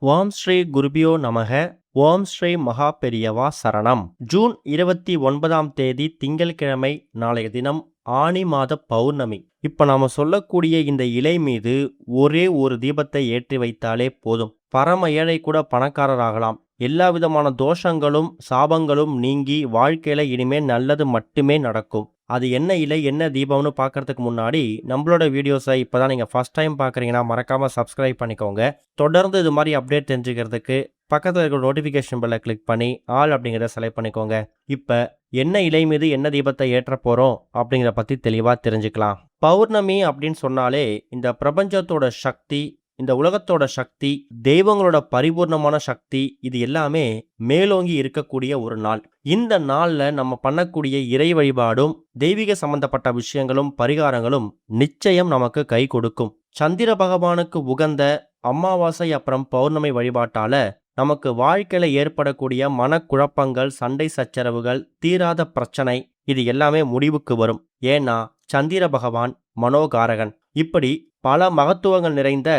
ஓம் ஸ்ரீ குருபியோ நமக. ஓம் ஸ்ரீ மகா பெரியவா சரணம். ஜூன் 29ஆம் தேதி திங்கட்கிழமை, நாளைய தினம் ஆனி மாத பௌர்ணமி. இப்ப நாம சொல்லக்கூடிய இந்த இலை மீது ஒரே ஒரு தீபத்தை ஏற்றி வைத்தாலே போதும். பரம ஏழை கூட பணக்காரராகலாம். எல்லா விதமான தோஷங்களும் சாபங்களும் நீங்கி வாழ்க்கையில இனிமே நல்லது மட்டுமே நடக்கும். அது என்ன இலை என்ன தீபம்னு பார்க்கறதுக்கு முன்னாடி நம்மளோட வீடியோஸை இப்போதான் நீங்கள் ஃபர்ஸ்ட் டைம் பார்க்குறீங்கன்னா மறக்காமல் சப்ஸ்கிரைப் பண்ணிக்கோங்க. தொடர்ந்து இது மாதிரி அப்டேட் தெரிஞ்சுக்கிறதுக்கு பக்கத்தில் இருக்கிற நோட்டிஃபிகேஷன் பெல்லை கிளிக் பண்ணி ஆல் அப்படிங்கிறத செலக்ட் பண்ணிக்கோங்க. இப்போ என்ன இலை மீது என்ன தீபத்தை ஏற்ற போகிறோம் அப்படிங்கிறத பற்றி தெளிவாக தெரிஞ்சுக்கலாம். பௌர்ணமி அப்படின்னு சொன்னாலே இந்த பிரபஞ்சத்தோட சக்தி, இந்த உலகத்தோட சக்தி, தெய்வங்களோட பரிபூர்ணமான சக்தி, இது எல்லாமே மேலோங்கி இருக்கக்கூடிய ஒரு நாள். இந்த நாள்ல நம்ம பண்ணக்கூடிய இறை வழிபாடும் தெய்வீக சம்பந்தப்பட்ட விஷயங்களும் பரிகாரங்களும் நிச்சயம் நமக்கு கை கொடுக்கும். சந்திர பகவானுக்கு உகந்த அமாவாசை அப்புறம் பௌர்ணமி வழிபாட்டால நமக்கு வாழ்க்கையில ஏற்படக்கூடிய மனக்குழப்பங்கள், சண்டை சச்சரவுகள், தீராத பிரச்சனை, இது எல்லாமே முடிவுக்கு வரும். ஏன்னா சந்திர பகவான் மனோகாரகன். இப்படி பல மகத்துவங்கள் நிறைந்த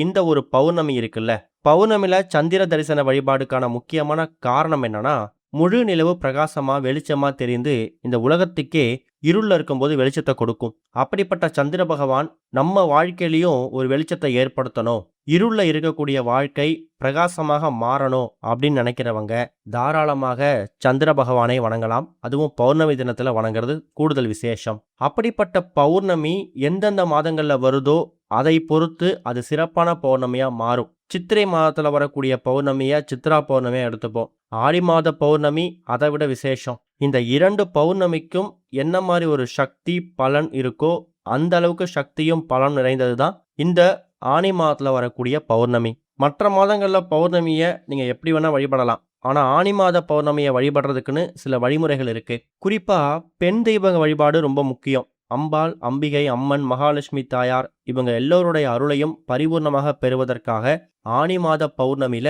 இந்த ஒரு பௌர்ணமி இருக்குல்ல, பௌர்ணமில சந்திர தரிசன வழிபாடுக்கான முக்கியமான காரணம் என்னன்னா, முழு நிலவு பிரகாசமா வெளிச்சமா தெரிந்து இந்த உலகத்துக்கே இருள்ல இருக்கும்போது வெளிச்சத்தை கொடுக்கும். அப்படிப்பட்ட சந்திர பகவான் நம்ம வாழ்க்கையிலையும் ஒரு வெளிச்சத்தை ஏற்படுத்தணும், இருள்ல இருக்கக்கூடிய வாழ்க்கை பிரகாசமாக மாறணும் அப்படின்னு நினைக்கிறவங்க தாராளமாக சந்திர பகவானை வணங்கலாம். அதுவும் பௌர்ணமி தினத்துல வணங்குறது கூடுதல் விசேஷம். அப்படிப்பட்ட பௌர்ணமி எந்தெந்த மாதங்கள்ல வருதோ அதை பொறுத்து அது சிறப்பான பௌர்ணமியா மாறும். சித்திரை மாதத்துல வரக்கூடிய பௌர்ணமியா சித்ரா பௌர்ணமியா எடுத்துப்போம். ஆடி மாத பௌர்ணமி அதை விட விசேஷம். இந்த 2 பௌர்ணமிக்கும் என்ன மாதிரி ஒரு சக்தி பலன் இருக்கோ அந்த அளவுக்கு சக்தியும் பலன் நிறைந்தது தான் இந்த ஆனி மாதத்துல வரக்கூடிய பௌர்ணமி. மற்ற மாதங்கள்ல பௌர்ணமியை நீங்க எப்படி வேணா வழிபடலாம். ஆனா ஆனி மாத பௌர்ணமியை வழிபடுறதுக்குன்னு சில வழிமுறைகள் இருக்கு. குறிப்பா பெண் தெய்வ வழிபாடு ரொம்ப முக்கியம். அம்பாள், அம்பிகை, அம்மன், மகாலட்சுமி தாயார் இவங்க எல்லோருடைய அருளையும் பரிபூர்ணமாக பெறுவதற்காக ஆனி மாத பௌர்ணமியில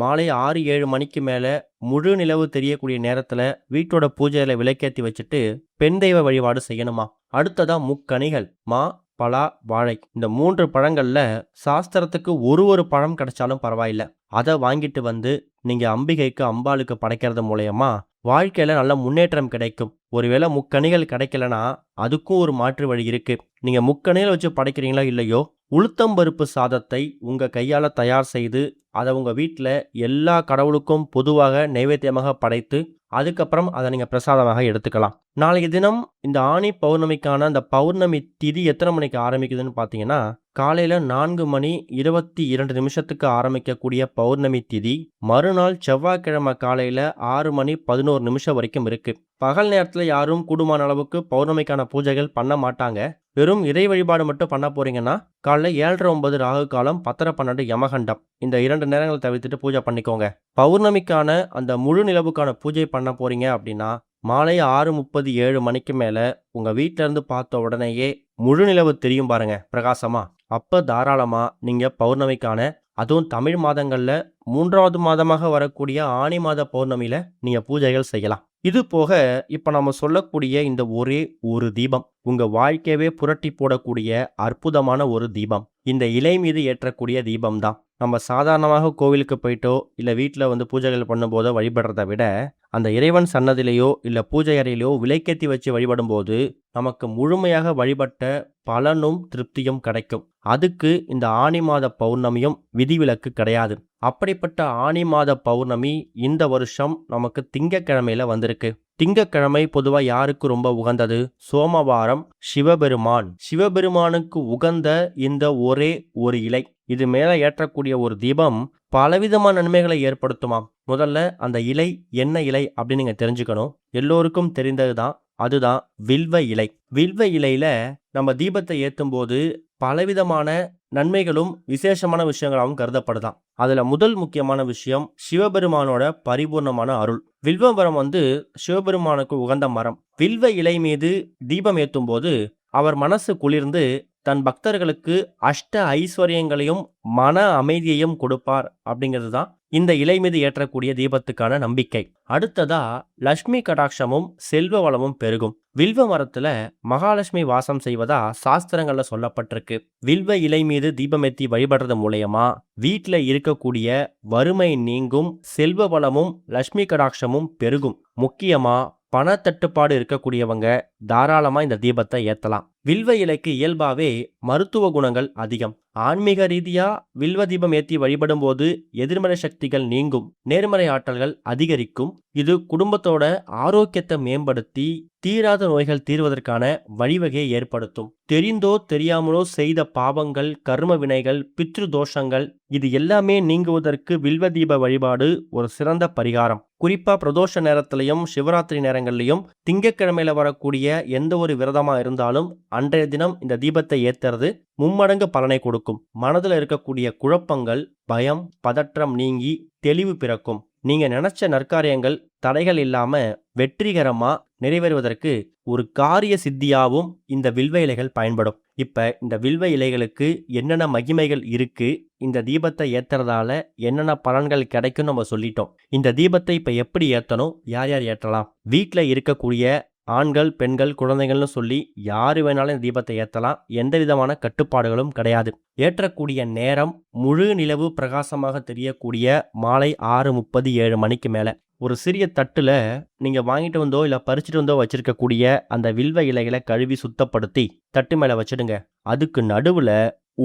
மாலை 6-7 மணிக்கு மேல முழு நிலவு தெரியக்கூடிய நேரத்துல வீட்டோட பூஜையில விளக்கேற்றி வச்சுட்டு பெண் தெய்வ வழிபாடு செய்யணுமா. அடுத்ததா முக்கனிகள் மா, பலா, வாழை, இந்த 3 பழங்கள்ல சாஸ்திரத்துக்கு ஒரு பழம் கிடைச்சாலும் பரவாயில்ல, அதை வாங்கிட்டு வந்து நீங்க அம்பிகைக்கு அம்பாளுக்கு படைக்கிறது மூலயமா வாழ்க்கையில நல்ல முன்னேற்றம் கிடைக்கும். ஒருவேளை முக்கணிகள் கிடைக்கலனா அதுக்கும் ஒரு மாற்று வழி இருக்கு. நீங்க முக்கணிகள் வச்சு படைக்கிறீங்களோ இல்லையோ, உளுத்தம்பருப்பு சாதத்தை உங்க கையால தயார் செய்து அதை உங்க வீட்டில் எல்லா கடவுளுக்கும் பொதுவாக நைவேத்தியமாக படைத்து அதுக்கப்புறம் அதை நீங்க பிரசாதமாக எடுத்துக்கலாம். நாளைக்கு தினம் இந்த ஆனி பௌர்ணமிக்கான அந்த பௌர்ணமி திதி எத்தனை மணிக்கு ஆரம்பிக்குதுன்னு பார்த்தீங்கன்னா, காலையில 4:22 ஆரம்பிக்கக்கூடிய பௌர்ணமி திதி மறுநாள் செவ்வாய்க்கிழமை காலையில 6:11 வரைக்கும் இருக்கு. பகல் நேரத்தில் யாரும் கூடுமான அளவுக்கு பௌர்ணமிக்கான பூஜைகள் பண்ண மாட்டாங்க. வெறும் இறை வழிபாடு மட்டும் பண்ண போறீங்கன்னா காலைல 7:30-9 ராகு காலம், 10:12 யமகண்டம், இந்த 2 நேரங்களை தவிர்த்துட்டு பூஜை பண்ணிக்கோங்க. பௌர்ணமிக்கான அந்த முழு நிலவுக்கான பூஜை பண்ண போறீங்க அப்படின்னா மாலை 6:37 மணிக்கு மேல உங்க வீட்டில இருந்து பார்த்த உடனேயே முழு நிலவு தெரியும் பாருங்க பிரகாசமா. அப்ப தாராளமா நீங்க பௌர்ணமிக்கான, அதுவும் தமிழ் மாதங்கள்ல 3வது மாதமாக வரக்கூடிய ஆனி மாத பௌர்ணமியில நீங்க பூஜைகள் செய்யலாம். இது போக இப்ப நம்ம சொல்லக்கூடிய இந்த ஒரே ஒரு தீபம் உங்க வாழ்க்கையவே புரட்டி போடக்கூடிய அற்புதமான ஒரு தீபம். இந்த இலை மீது ஏற்றக்கூடிய தீபம் தான். நம்ம சாதாரணமாக கோவிலுக்கு போயிட்டோ இல்ல வீட்டில் வந்து பூஜைகள் பண்ணும்போதோ வழிபடுறதை விட அந்த இறைவன் சன்னதிலேயோ இல்ல பூஜை அறையிலையோ விளக்கேற்றி வச்சு வழிபடும் போது நமக்கு முழுமையாக வழிபட்ட பலனும் திருப்தியும் கிடைக்கும். அதுக்கு இந்த ஆனி மாத பௌர்ணமியும் விதிவிலக்கு கிடையாது. அப்படிப்பட்ட ஆனி மாத பௌர்ணமி இந்த வருஷம் நமக்கு திங்கக்கிழமையில வந்திருக்கு. திங்கக்கிழமை பொதுவா யாருக்கு ரொம்ப உகந்தது? சோமவாரம், சிவபெருமானுக்கு உகந்த இந்த ஒரே ஒரு இலை, இது மேல ஏற்றக்கூடிய ஒரு தீபம் பலவிதமான நன்மைகளை ஏற்படுத்துமாம். முதல்ல அந்த இலை என்ன இலை அப்படின்னு நீங்க தெரிஞ்சுக்கணும். எல்லோருக்கும் தெரிந்ததுதான், அதுதான் வில்வ இலை. வில்வ இலையில நம்ம தீபத்தை ஏற்றும் போது பலவிதமான நன்மைகளும் விசேஷமான விஷயங்களாகவும் கருதப்படுதாம். அதுல முதல் முக்கியமான விஷயம் சிவபெருமானோட பரிபூர்ணமான அருள். வில்வ மரம் வந்து சிவபெருமானுக்கு உகந்த மரம். வில்வ இலை மீது தீபம் ஏற்றும் போது அவர் மனசு குளிர்ந்து தன் பக்தர்களுக்கு அஷ்ட ஐஸ்வர்யங்களையும் மன அமைதியையும் கொடுப்பார் அப்படிங்கிறது தான் இந்த இலை மீது ஏற்றக்கூடிய தீபத்துக்கான நம்பிக்கை. அடுத்ததா லட்சுமி கடாட்சமும் செல்வ வளமும் பெருகும். வில்வ மரத்துல மகாலட்சுமி வாசம் செய்வதா சாஸ்திரங்கள்ல சொல்லப்பட்டிருக்கு. வில்வ இலை மீது தீபமேத்தி வழிபடுறது மூலயமா வீட்டில் இருக்கக்கூடிய வறுமை நீங்கும், செல்வ வளமும் லட்சுமி கடாட்சமும் பெருகும். முக்கியமா பணத்தட்டுப்பாடு இருக்கக்கூடியவங்க தாராளமா இந்த தீபத்தை ஏத்தலாம். வில்வ இலைக்கு இயல்பாவே மருத்துவ குணங்கள் அதிகம். ஆன்மீக ரீதியா வில்வ தீபம் ஏற்றி வழிபடும் போது எதிர்மறை சக்திகள் நீங்கும், நேர்மறை ஆற்றல்கள் அதிகரிக்கும். இது குடும்பத்தோட ஆரோக்கியத்தை மேம்படுத்தி தீராத நோய்கள் தீர்வதற்கான வழிவகையை ஏற்படுத்தும். தெரிந்தோ தெரியாமலோ செய்த பாவங்கள், கர்ம வினைகள், பித்ரு தோஷங்கள் இது எல்லாமே நீங்குவதற்கு வில்வ தீப வழிபாடு ஒரு சிறந்த பரிகாரம். குறிப்பா பிரதோஷ நேரத்திலையும் சிவராத்திரி நேரங்கள்லையும் திங்கட்கிழமையில வரக்கூடிய எந்த ஒரு விரதமா இருந்தாலும் அன்றைய தினம் இந்த தீபத்தை ஏத்துறது மும்மடங்கு பலனை கொடுக்கும். மனதில் இருக்கக்கூடிய குழப்பங்கள், பயம், பதற்றம் நீங்கி தெளிவு பிறக்கும். நீங்க நினைச்ச நற்காரியங்கள் தடைகள் இல்லாம வெற்றிகரமா நிறைவேறுவதற்கு ஒரு காரிய சித்தியாவும் இந்த வில்வ இலைகள் பயன்படும். இப்ப இந்த வில்வ இலைகளுக்கு என்னென்ன மகிமைகள் இருக்கு, இந்த தீபத்தை ஏத்துறதால என்னென்ன பலன்கள் கிடைக்கும் நம்ம சொல்லிட்டோம். இந்த தீபத்தை இப்ப எப்படி ஏத்தணும், யார் யார் ஏற்றலாம்? வீட்டில் இருக்கக்கூடிய ஆண்கள், பெண்கள், குழந்தைகள்னு சொல்லி யாரு வேணாலும் இந்த தீபத்தை ஏற்றலாம். எந்த விதமான கட்டுப்பாடுகளும் கிடையாது. ஏற்றக்கூடிய நேரம் முழு நிலவு பிரகாசமாக தெரியக்கூடிய மாலை 6:30 7 மணிக்கு மேல. ஒரு சிறிய தட்டுல நீங்க வாங்கிட்டு வந்தோ இல்ல பறிச்சுட்டு வந்தோ வச்சிருக்கக்கூடிய அந்த வில்வ இலைகளை கழுவி சுத்தப்படுத்தி தட்டு மேல வச்சிடுங்க. அதுக்கு நடுவுல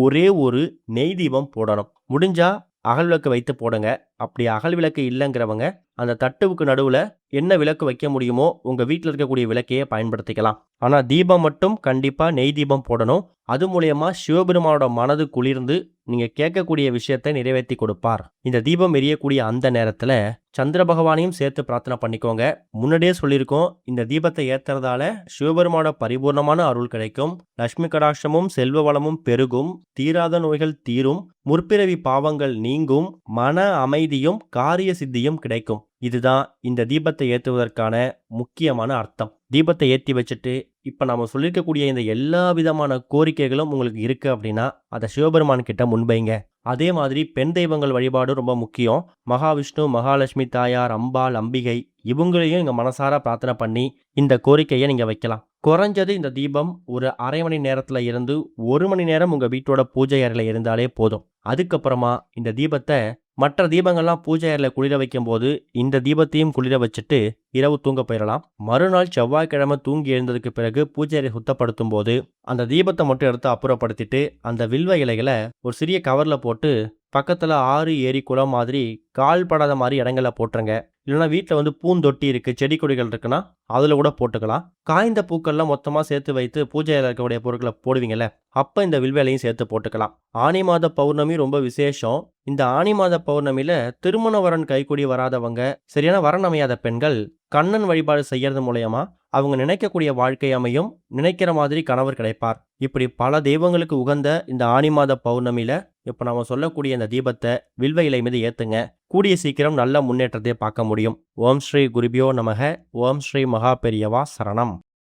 ஒரே ஒரு நெய் தீபம் போடணும். முடிஞ்சா அகல் விளக்கு வைத்து போடுங்க. அப்படி அகல் விளக்கு இல்லைங்கிறவங்க அந்த தட்டுவுக்கு நடுவுல என்ன விளக்கு வைக்க முடியுமோ உங்க வீட்டில் இருக்கக்கூடிய விளக்கையே பயன்படுத்திக்கலாம். ஆனா தீபம் மட்டும் கண்டிப்பா நெய் தீபம் போடணும். அது மூலியமா சிவபெருமானோட மனது குளிர்ந்து நீங்க கேட்கக்கூடிய விஷயத்தை நிறைவேற்றி கொடுப்பார். இந்த தீபம் எரியக்கூடிய அந்த நேரத்துல சந்திர பகவானையும் சேர்த்து பிரார்த்தனை பண்ணிக்கோங்க. முன்னாடியே சொல்லியிருக்கோம், இந்த தீபத்தை ஏத்துறதால சிவபெருமானோட பரிபூர்ணமான அருள் கிடைக்கும். லட்சுமி கடாட்சமும் செல்வ வளமும் பெருகும், தீராத நோய்கள் தீரும், முற்பிறவி பாவங்கள் நீங்கும், மன அமைதியும் காரிய சித்தியும் கிடைக்கும். இதுதான் இந்த தீபத்தை ஏற்றுவதற்கான முக்கியமான அர்த்தம். தீபத்தை ஏற்றி வச்சுட்டு இப்போ நம்ம சொல்லியிருக்கக்கூடிய இந்த எல்லா விதமான கோரிக்கைகளும் உங்களுக்கு இருக்கு அப்படின்னா அதை சிவபெருமான் கிட்ட முன்வைங்க. அதே மாதிரி பெண் தெய்வங்கள் வழிபாடு ரொம்ப முக்கியம். மகாவிஷ்ணு, மகாலட்சுமி தாயார், அம்பாள், அம்பிகை இவங்களையும் இங்கே மனசார பிரார்த்தனை பண்ணி இந்த கோரிக்கையை நீங்கள் வைக்கலாம். குறைஞ்சது இந்த தீபம் ஒரு அரை மணி நேரத்தில் இருந்து 1 மணி நேரம் உங்கள் வீட்டோட பூஜை அறையில் இருந்தாலே போதும். அதுக்கப்புறமா இந்த தீபத்தை மற்ற தீபங்கள்லாம் பூஜை அறையில் குளிர வைக்கும் போது இந்த தீபத்தையும் குளிர வச்சுட்டு இரவு தூங்க போயிடலாம். மறுநாள் செவ்வாய்க்கிழமை தூங்கி எழுந்ததுக்கு பிறகு பூஜை அறை சுத்தப்படுத்தும் போது அந்த தீபத்தை மட்டும் எடுத்து அப்புறப்படுத்திட்டு அந்த வில்வ இலைகளை ஒரு சிறிய கவர்ல போட்டு பக்கத்துல ஆறு, ஏரி, குளம் மாதிரி கால் படாத மாதிரி இடங்கள்ல போட்டுருங்க. இல்லைன்னா வீட்டில் பூந்தொட்டி இருக்கு, செடி கொடிகள் இருக்குன்னா அதில் கூட போட்டுக்கலாம். காய்ந்த பூக்கள்லாம் மொத்தமாக சேர்த்து வைத்து பூஜையில் இருக்கக்கூடிய பொருட்களை போடுவீங்கல்ல, அப்போ இந்த வில்வேலையும் சேர்த்து போட்டுக்கலாம். ஆனி மாத பௌர்ணமி ரொம்ப விசேஷம். இந்த ஆனி மாத பௌர்ணமியில திருமண வரன் கைக்கூடி வராதவங்க, சரியான வரன் அமையாத பெண்கள் கண்ணன் வழிபாடு செய்யறது மூலயமா அவங்க நினைக்கக்கூடிய வாழ்க்கை அமையும், நினைக்கிற மாதிரி கணவர் கிடைப்பார். இப்படி பல தெய்வங்களுக்கு உகந்த இந்த ஆனி மாத பௌர்ணமியில இப்போ நம்ம சொல்லக்கூடிய இந்த தீபத்தை வில்வ இலை மீது ஏத்துங்க. கூடிய சீக்கிரம் நல்ல முன்னேற்றத்தை பார்க்க முடியும். ஓம் ஸ்ரீ குருபியோ நமக. ஓம் ஸ்ரீ மகா பெரியவா சரணம்.